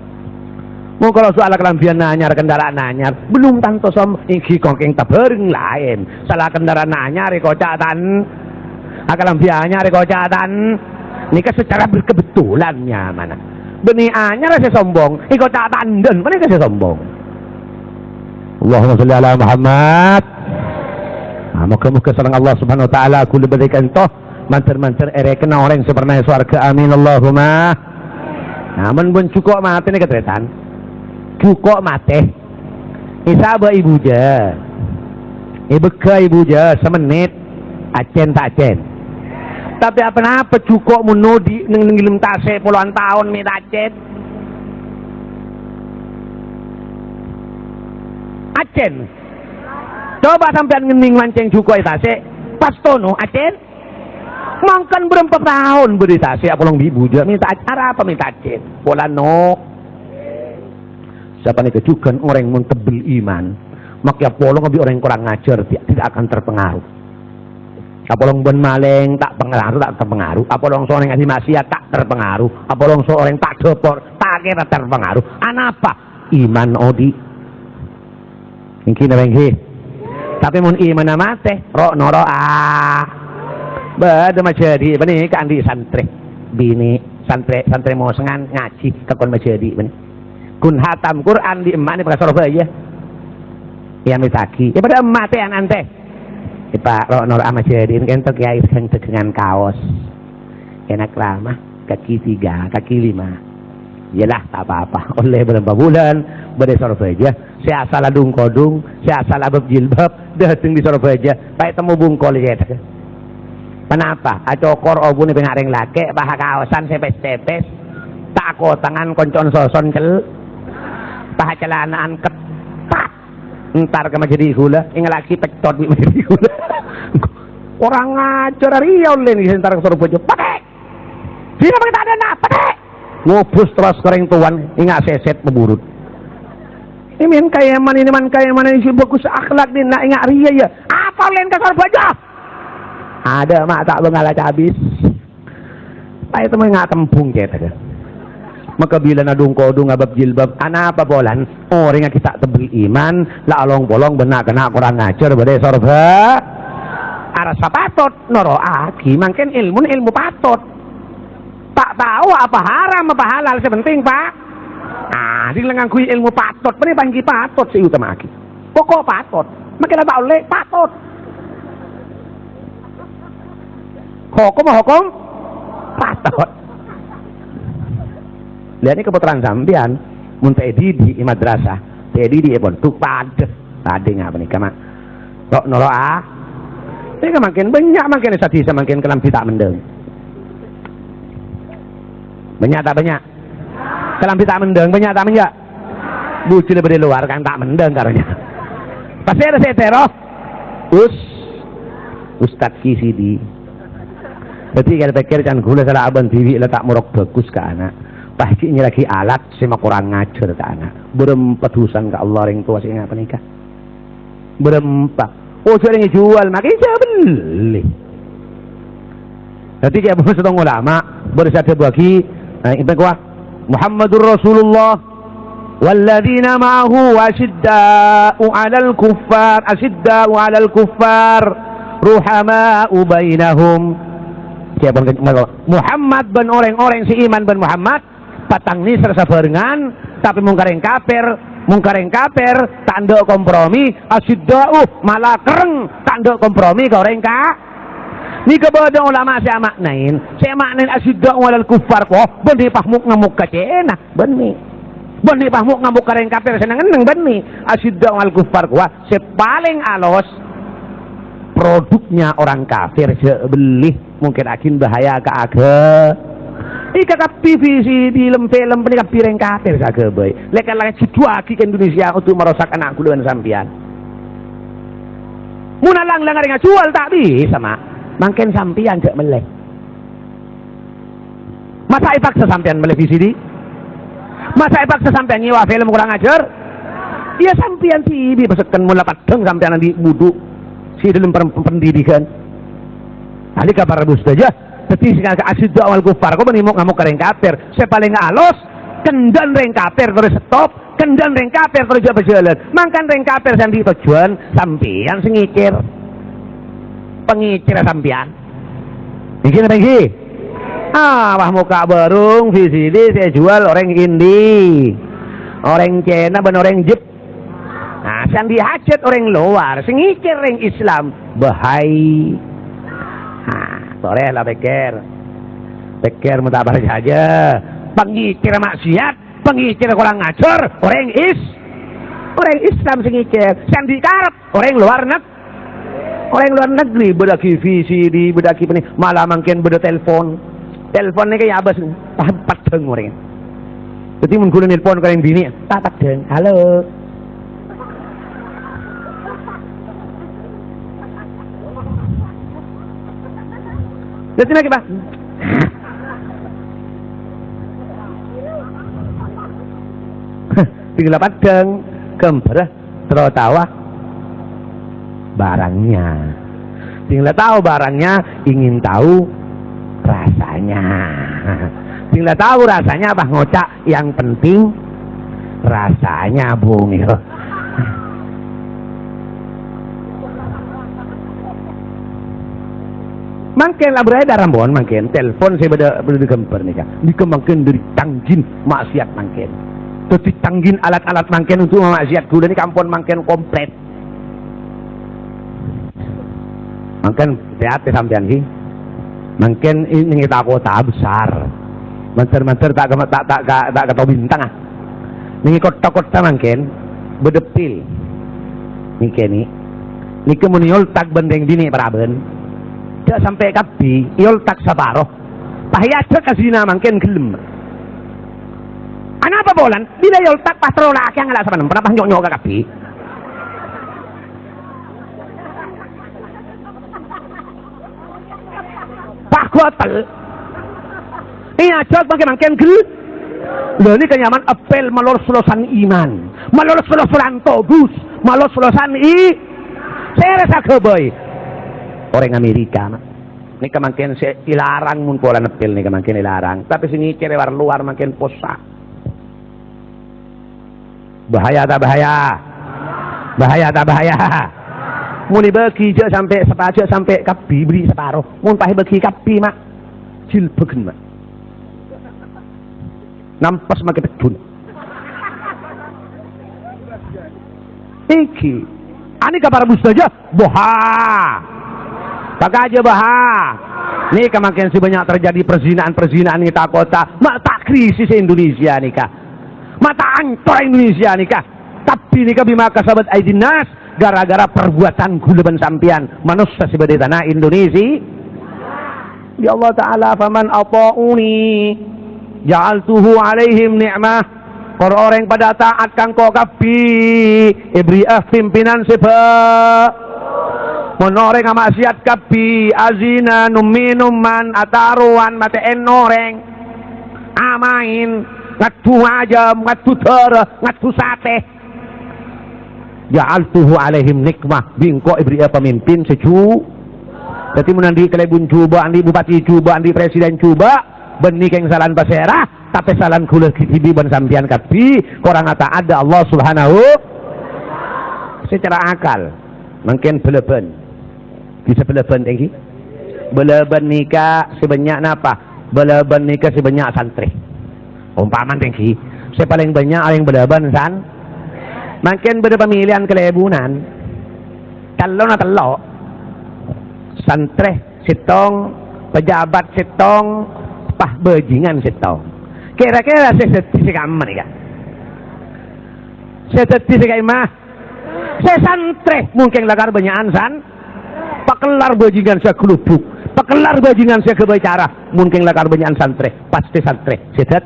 mau kalau soal kelampian anyar kendaraan anyar belum tanto iki kongking tabereng lain salah kendaraan anyar kocatan kelampian anyar kocatan ini kan secara berkebetulannya mana benih anyar saya sombong kocatan dan mana saya sombong Allahumma sholli ala Muhammad. Moga-moga sareng Allah Subhanahu wa taala kula berikan toh manter-manter kena orang seperna swarga amin Allahumma. Namun pun cukup mati nih ketretan cukup mati isaba ibu ja ibeka ibu ja semenit acen tak acen tapi apa cukup menudi ngilim tase puluhan tahun minta acen coba sampean ngening mancing cukup tase pas tono acen mangkan berempat tahun beri tase apalong ibu ja minta acara apa minta acen pola no siapa nih kejukan orang yang tebel iman maka apolong lebih orang yang kurang ngajar tidak akan terpengaruh apolong ben maleng tak terpengaruh apolong seorang yang ngasih maksiat tak terpengaruh apolong seorang yang tak depor tak kira terpengaruh anapa iman odi mungkin tapi mun iman mate ro noro bade majadi bani ke andi santri bini santri mau sengan ngaji ke kon majadi bani kun hatam Quran di emak ni pakai Surabaya ya mitaki ya pada emak teh ante Pak ro noro majadi entok kiai dengan kaos enak lama kaki 3 kaki 5 yalah tak apa-apa oleh berapa bulan bade Surabaya saya asal adung kodung saya asal abab jilbab dateng di Surabaya baik temu bungkol ya kenapa acokor obun ni pengareng lake paha kaosan sepes-sepes tak ko tangan koncon soson cel paha celanaan ketat ntar ke majadi gula ingat lagi pecot di majadi gula orang ngajar riau len di ntar ke Surabaya pakai sini pakai tak ada nak pakai ngobus terus kering tuan ingat seset peburut ini man kaya mana isi bagus akhlak ni nak ingat ria ya apa len ke Surabaya ada mak tak lo ngalah habis pak itu ingat tempung kita maka bila nadung kodung abab jilbab anak apa bolan orang yang kita tebel iman la along bolong benak kena kurang ngajar badai sorba arasa patot noro aki mungkin ilmu patot tak tahu apa haram apa halal sepenting pak di lengan kui ilmu patot ini panggi patot si utama aki pokok patot makin tak oleh patot hukum patot lihat ini kebetulan sampean muntah di madrasah di pondok pade ngapa nih kama tok noro ini makin banyak makin sadisa makin kelam tak mendeng banyak tak banyak kelam tak mendeng banyak tak banyak Bucine pada luar kan tak mendeng karanya. Pasti ada setero. Ustad Kisidi. Jadi kalau pikir kan gula salah abang TV letak murok bagus ke anak. Pastinya lagi alat sama kurang ngajar ke anak. Berempat urusan ke Allah yang tua sih ngapa nikah. Berempat. Oh sering jual makin saya beli. Jadi kayak bukan setengah ulama bersatu bagi ibadah kuah Muhammadur Rasulullah walladzina ma'ahu asyidda'u 'alal kuffar ruhama'u bainahum. Siapa Muhammad ben orang-orang si iman ben Muhammad patang ni serasa barengan tapi mungkareng kafir tanda kompromi asyidda'u malah kereng tanda kompromi goreng ka. Ni kepada ulama saya maknain asyidda'u 'alal kuffar kok benih pahmuk ngamuk kacena benih pahmuk ngamuk kareng kafir seneng-seneng benih asyidda'u 'alal kuffar kok sepaling alos produknya orang kafir sebelih mungkin akin bahaya ke aga ika kapi visi di film penikah pireng kafir saga boy lek-lek situasi ke Indonesia untuk merosak anak kuluan sampian munalang langar jual tak bisa mak makin sampian cek meleh masa ipaksa sampian meleh visi di masa ipaksa sampian nyewa film kurang ajar iya sampian sih di pesekan mula padeng sampian di buduk si dalam pendidikan ahli kabar rebus saja tapi sekarang asyidda'u 'alal kuffar kok menimuk ngamuk kareng kafir saya paling alos kendan reng kafir terus stop kendan reng kafir terus berjalan makan reng kafir sandi tujuan sampian sengikir pengikir sampian bikin apa sih wah muka barung VCD saya jual orang Indi orang Cina dan orang Jep. Nah, sandi hajat orang luar, sengikir orang Islam, bahai. Boleh lah pikir mutabar saja. Pengikir maksiat, pengikir kurang ngajar, orang Islam sengikir. Sandi karep, orang luar negeri, bedaki VCD, bedaki ini, malah makin beda telepon ini kayak abas, padeng orang. Jadi menggunakan telepon kalian bini, tak padeng, halo. Jadi lagi pak, tinggal padang, kembar, tertawa barangnya, tinggal tahu barangnya, ingin tahu rasanya, tinggal tahu rasanya apa ngocak, yang penting rasanya bung. Makin lah beredar rambon makin telepon saya beda digambar nih kan dikembangkan dari tanggin maksiat makin terus tanggin alat-alat makin untuk maksiat gula ini kampung makin komplit makin hati sampean sih makin ini kita kota besar manter tak ketau bintang ini kota makin bedepil ini kemuniol tak bendeng bini paraben sampai kapi iol tak sabaroh pahiyat kasina makin gelem ana apa bolan bila iol tak patrola yang ala saban pernah nyok ka kapi pak hotel ini ajak makin gel lho ini kenyaman apel malor-solosan iman malor-solosan tobus malor-solosan saya rasa keboy orang Amerika ini kemakin dilarang mun pola nepil nih kemakin dilarang tapi sini cerewar luar makin posak bahaya tak bahaya muni bagi je sampai sepaja sampai kapi beri separuh mun pahe bagi kapi mak jilbegen mak nampas makin pedun iki ani kabar saja boha aja bah, nih kemakin sebanyak terjadi perzinaan kita kota, mata krisis Indonesia nih kah, mata ancur Indonesia nih kah, tapi nih kah bima kasabat aidinas, gara-gara perbuatan guleban sampian, manusia sebagai tanah Indonesia, ya Allah Taala, faman ata'uni, ja'altuhu alaihim ni'mah, Orang-orang pada taat kang kok kapi ibriah pimpinan seba. Menoreng maksiat kapi azina numinuman ataruan mate enoreng amain ngatu ajam ngatu tera ngatu sate. Ja'altuhu alaihim nikmah bingko ibriah pemimpin secu. Jadi menandi kelebun coba andi bupati coba andi presiden coba benih yang salan pasera tapi salan kulit kitibi ban sampian kapi korang ata ada Allah subhanahu secara akal mungkin beleban bisa beleban tinggi beleban nikah sebanyak napa beleban nikah sebanyak santri umpaman tinggi sepaling banyak yang beleban san mungkin beda pemilihan kelebunan kalau na telo santri sitong pejabat sitong pah bajingan sitong kira-kira saya aman ya saya mah saya santri mungkin lagar banyakan san pakelar bajingan saya kelubuk pakelar bajingan saya kebicara mungkin lagar banyakan santri pasti santri sedet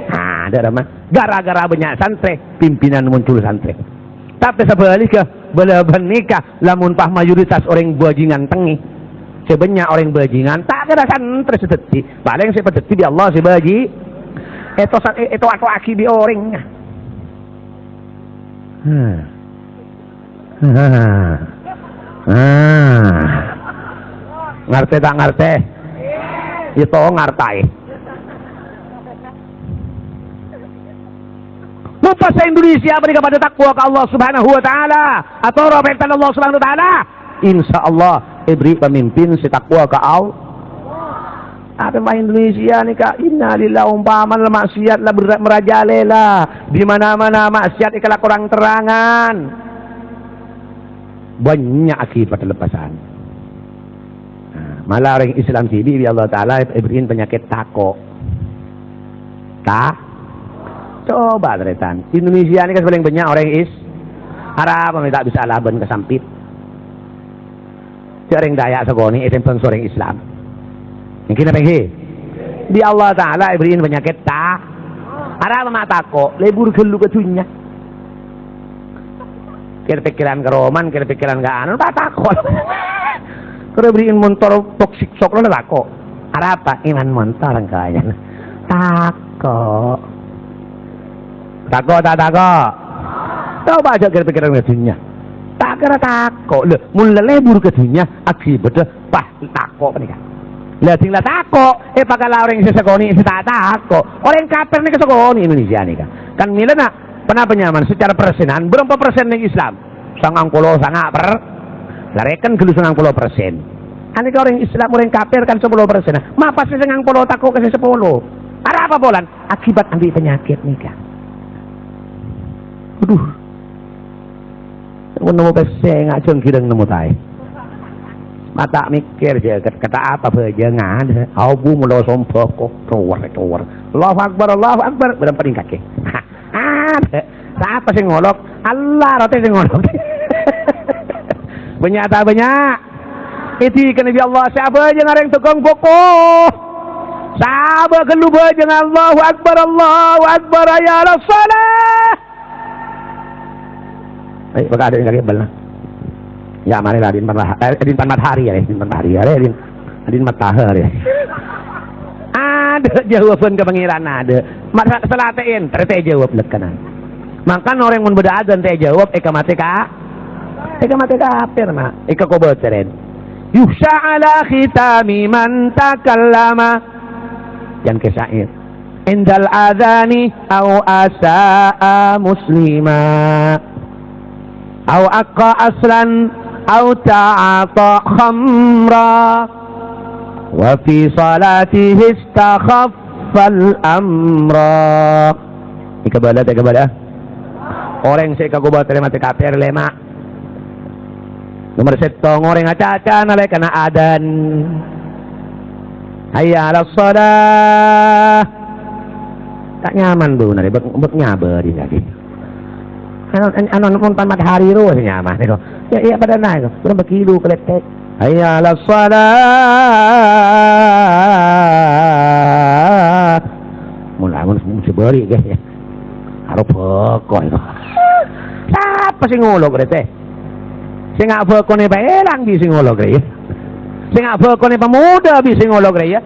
ada mah gara-gara banyak santri pimpinan muncul santri tapi sebaliknya belaban nikah lamun pah mayoritas orang bajingan tengi sebanyak orang bajingan tak kira santri sedeti paling saya pedeti di Allah si baji itu aku aki di orangnya ngerti tak ngerti itu ngertai lupa se Indonesia beri kepada takwa ke Allah subhanahu wa ta'ala atau rahmatan Allah subhanahu wa ta'ala insya Allah beri pemimpin si takwa ke Allah apa mah Indonesia nih kak innalillahi umpaman maksiat lah merajalela di mana-mana maksiat ikalah kurang terangan banyak akibat lepasan malah orang Islam sini ya Allah Ta'ala beriin penyakit tako coba teretan Indonesia ini kan paling banyak orang harap minta bisa laban kesampit orang Dayak segoni itu pun orang Islam mungkin apa yang di Allah Ta'ala beriin penyakit harap mata kok lebur gelu ketunya kira-pikiran keroman kira-pikiran ke anu tak takut kalau beriin motor toksik sok lo takut harap apa iman motor kayaknya takut tak takut coba aja kira-pikiran ketunya tak kira takut lho mulai lebur ketunya akibatnya pah takut nih kan lah tinggal takut pakala orang sesekoni tak takut orang kafir nih kesekoni Indonesia nih kan mila nak pernah penyaman secara persenan berapa persen yang Islam 90 sangat per larekan gelu 90%. Ani ka orang Islam orang kafir kan 10%. Ma pasti 90 takut ke 10. Ada apa bolan? Akibat ambil penyakit nikah. Aduh. Nemu peseng acung kidang nemu tai. Mata mikir je kata apa aja ngada. Abu mulo sompok kok keluar. Allahu Akbar berapa ring kaki. Siapa sih ngolok? Allah roti sih ngolok. Banyak. Itu kan Nabi Allah siapa aja ngareng tukang pokok. Siapa kelu bajang Allahu Akbar ya Rasulullah. Ayo baka ada yang kaki belah. Ya mari lah din matahari ya, din matahari. Ada jawaban ke pangeran ada. Masa selatein, terus jawab lekanan. Makan orang mun beda adan teh jawab eka mati kafir mah eka ko boceren yuhsha ala khitami man takallama yang kesair indal adani au asaa muslima au aqqa aslan au ta'ata khamra wa fi salatihi istakhaffal amra eka bala orang saya kagu bawa terima kafir lema nomor setong orang aca-aca nalai kena adan hayya ala shalah tak nyaman bu nari bek nyaber di lagi anon pun tamat hari ro nyaman itu ya pada naik berapa kilo keletek hayya ala shalah mulai seberi guys ya Karo beko itu. Siapa sing ngolo kre teh? Sing ngak bekone pelang bi sing ngolo kre ya. Sing ngak bekone pemuda bi sing ngolo kre ya.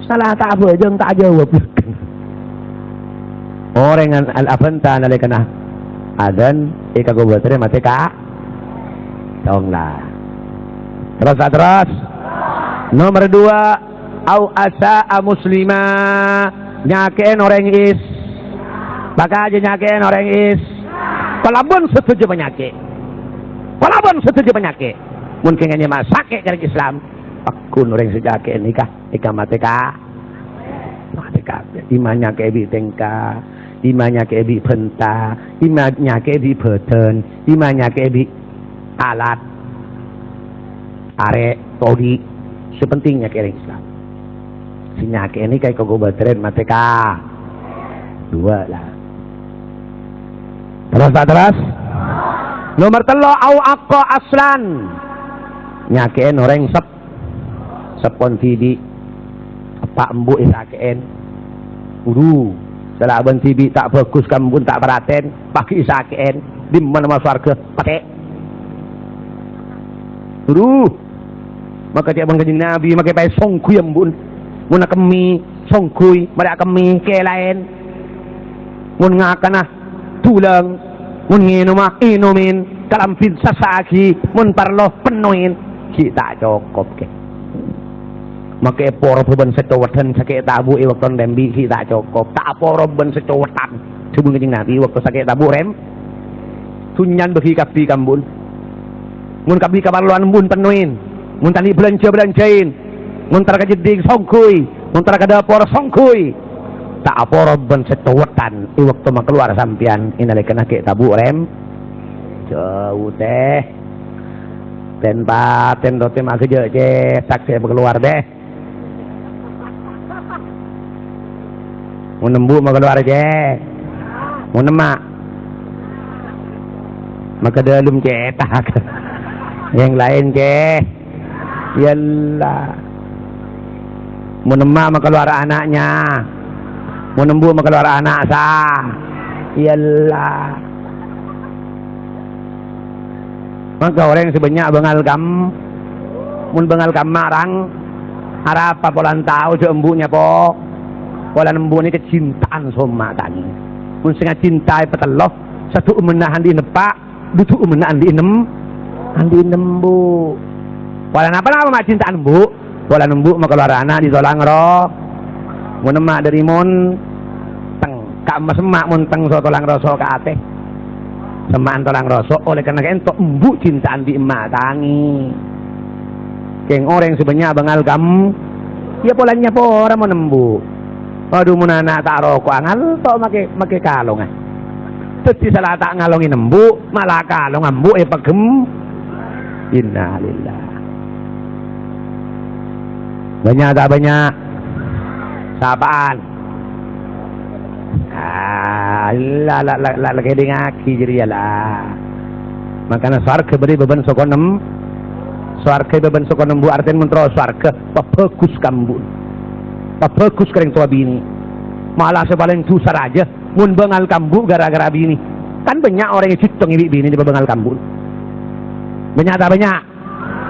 Salah tak apa jeung tak jawab. Orang al-afanta nalikana adan ika gobatnya mati ka dong lah. Terus nomor 2 au asa'a muslima nyakein orang is baka aja nyakein orang is walaupun setuju penyakit mungkin hanya masake dari Islam pakun orang sejake nikah mati ka imannya kebi tengka imannya kebi benta imannya kebi beden imannya kebi alat arek todi sepentingnya ke Islam sinyake ini kayak kogobetren mateka 2 lah. Terus nomor 3 au aqqa aslan nyakein orang sepon tibi apa embu isakein kudu salah ben tibi tak bagus kambun tak peraten pagi isakein di mana mas warga pakai kudu maka dia Kanjeng Nabi makai pakai songkuy embun mun kemi songkuy mereka kemi ke lain mun ngakana tulang mun nginumah inumin kalampin sasaki mun parlo penuhin kita cukup ke makai poro beban secowetan sakit tabu waktu dembi kita cukup tak poro beban secowetan sebelum Kanjeng Nabi waktu sakit tabu rem sunyan bagi kapi kambun mun kapi kabarluan mun penuhin mun tadi belanjain mun tara jeding songkuy mun tara dapur songkuy tak poro beban secowetan waktu mak keluar sampian inalikeun ke tabu rem jauh teh ten paten dote mak keje je saksi keluar deh mau nembu mau keluar aja mau nemak maka dalam cetak yang lain ke yalah mau nemak mau keluar anaknya mau nembu mau keluar anak sah yalah maka orang sebanyak bengal kam mun bengal kam marang harap apa polan tahu embunya po wala nembu ini kecintaan sama tani mun sing cintai peteloh satu menahan di nepak dutu menahan di nembu wala napa mak cintaan bu wala nembu mak keluar anak di tolang ro mun emak dari mun teng ka emas emak mun teng so tolang roso ka ate semaan tolang roso oleh karena entok embu cintaan di emak tangi keng orang sebanyak bengal kamu ya polanya po orang mau nembu aduh mun anak tak rokok angal tok make kalong ah. Dadi salah tak ngalongi nembu malah kalong embu pegem. Innalillah. Banyak tak banyak? Sapaan? La lagi dengaki jadi lah. Makanya swarga beri beban saka nem. Swarga beban saka nembu artinya mentro swarga bagus kambun. Bagus kering tua bini malah sepaling susah aja mun bengal kambu gara-gara bini kan banyak orang yang citong ibi bini di bengal kambu banyak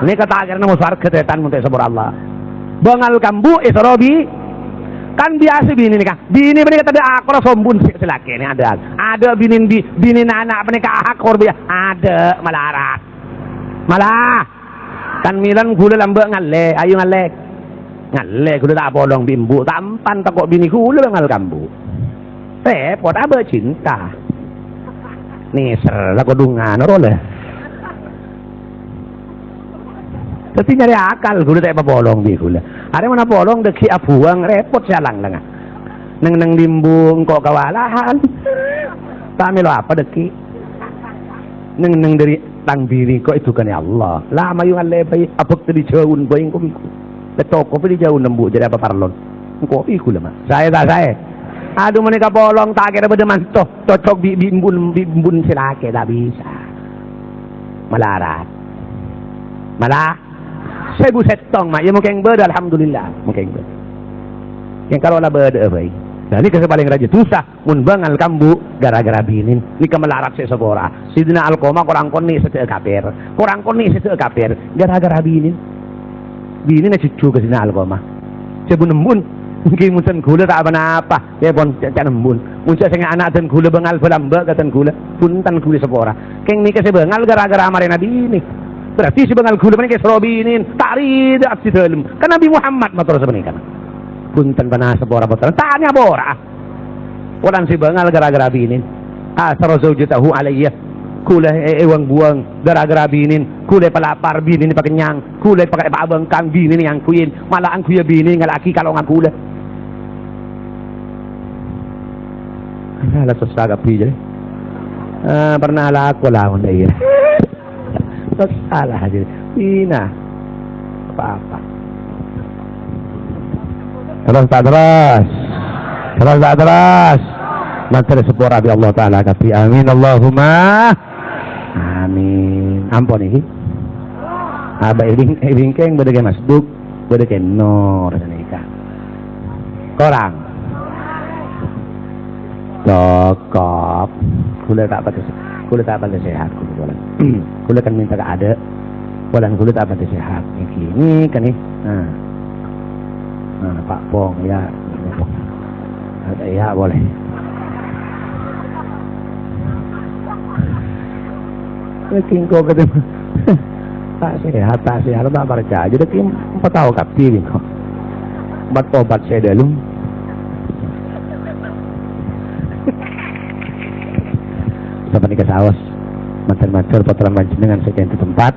ini kata akhirnya mau sarga tetan muntah sabur Allah bengal kambu robi kan biasa bini nih kan bini kata ada akor sombun selaki ini ada bini anak menikah akor biasa ada malah kan milan gula lambek ngalle ayo ngalle kudu tak bolong bimbu tampan tak kok bini kudu bengal kambu repot apa cinta nih serlah kodungan roleh tapi nyari akal kudu tak bolong bi kudu ada mana bolong deki abuang repot salang lah neng bimbu kok kawalahan kami lo apa deki neng dari tang bini kok itu kan ya Allah lama yung alebay abek tadi jauh bayang komiku toko pilih jauh nembu jadi apa parlon kopi kula mas saya aduh menikah bolong tak kira bedeman cocok bimbun silake tak bisa malah saya buset tong mak ya mungkin ber alhamdulillah mungkin ber yang kalau lah ber apa nah ini kasih paling raja susah mun bangal kambu gara-gara binin ni kemelarat saya sebora sidina alkoma kurang koni sete kafir kurang koni sete kafir gara-gara binin na cucu ke sidina alkoma saya bunembun mungkin muncan gula tak apa-apa ya pun jangan nembun muncan saya anak dan gula bangal belamba katan gula puntan gula sebora keng ni kasih bangal gara-gara amare nabi ini berarti si bangal gula ini kasih robinin tarid aksi dalam kan Nabi Muhammad matur sebenarnya kan punten panah sebora botol tanya bora orang si bangal gara-gara binin asar zaujatahu alayya kula ewang buang gara-gara binin kula pelapar binin pakenyang kula pakai abang kang binin yang kuin malah ang kuya binin ngalaki kalau ngak kula ala susah kapi je pernah lah aku lawan dia salah aja ina apa-apa terus nanti sepura bi Allah Ta'ala kapi amin Allahumma amin ampun ini aba ibingkeng bedege masduk bedege nor nikah korang cokop kula tak pada sehat kula kan minta ada bulan kula tak pada sehat ini kan nih Pak Pong ya ada ya boleh kingko ketemu tak sehat tak percaya jadi kim 4 tahun kapti kok obat saya dalam sampai nikah saus mater putra panjenengan sekian di tempat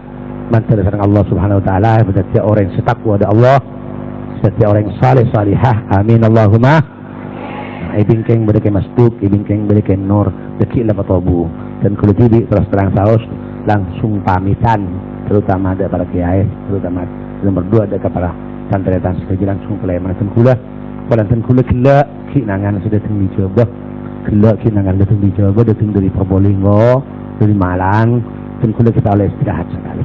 mater sareng Allah Subhanahu wa taala setiap orang yang setakwa ada Allah setiap orang yang salihah amin Allahumma ibingkeng bedeke masduk ibingkeng bedeke nur deki la patobu dan kulo tibi terus terang saus langsung pamitan terutama ada para kiai terutama nomor 2 ada kepada santretan sekali langsung mulai manten kula kela kinangan sudah teng dicoba kela kinangan datang dicoba datang dari Probolinggo dari Malang dan kula kita oleh istirahat sekali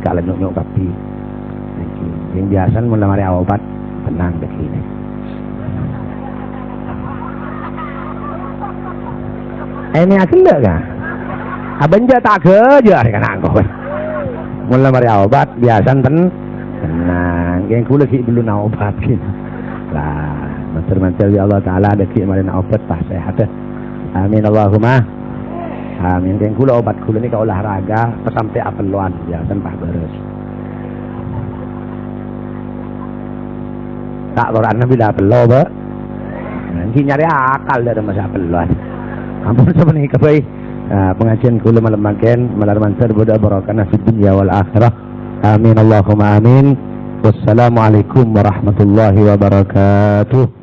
kalau nyok tapi yang biasa melamari obat tenang begini ini akan enggak kan abang aja tak kerja kan aku melamari obat biasa tenang yang kula ki belum obat gitu lah mater ya Allah Ta'ala ada ki marina obat pas sehat amin Allahumma amin yang kula obat kula ni ka olahraga sampai apeluan ya tanpa beres tak loran bila pelo ba nanti nyari akal dari masa peluan ampun sebenarnya kebaik pengajian kula malam makan malam mantar boda barakana fid dunya wal akhirah amin Allahumma amin wassalamualaikum warahmatullahi wabarakatuh.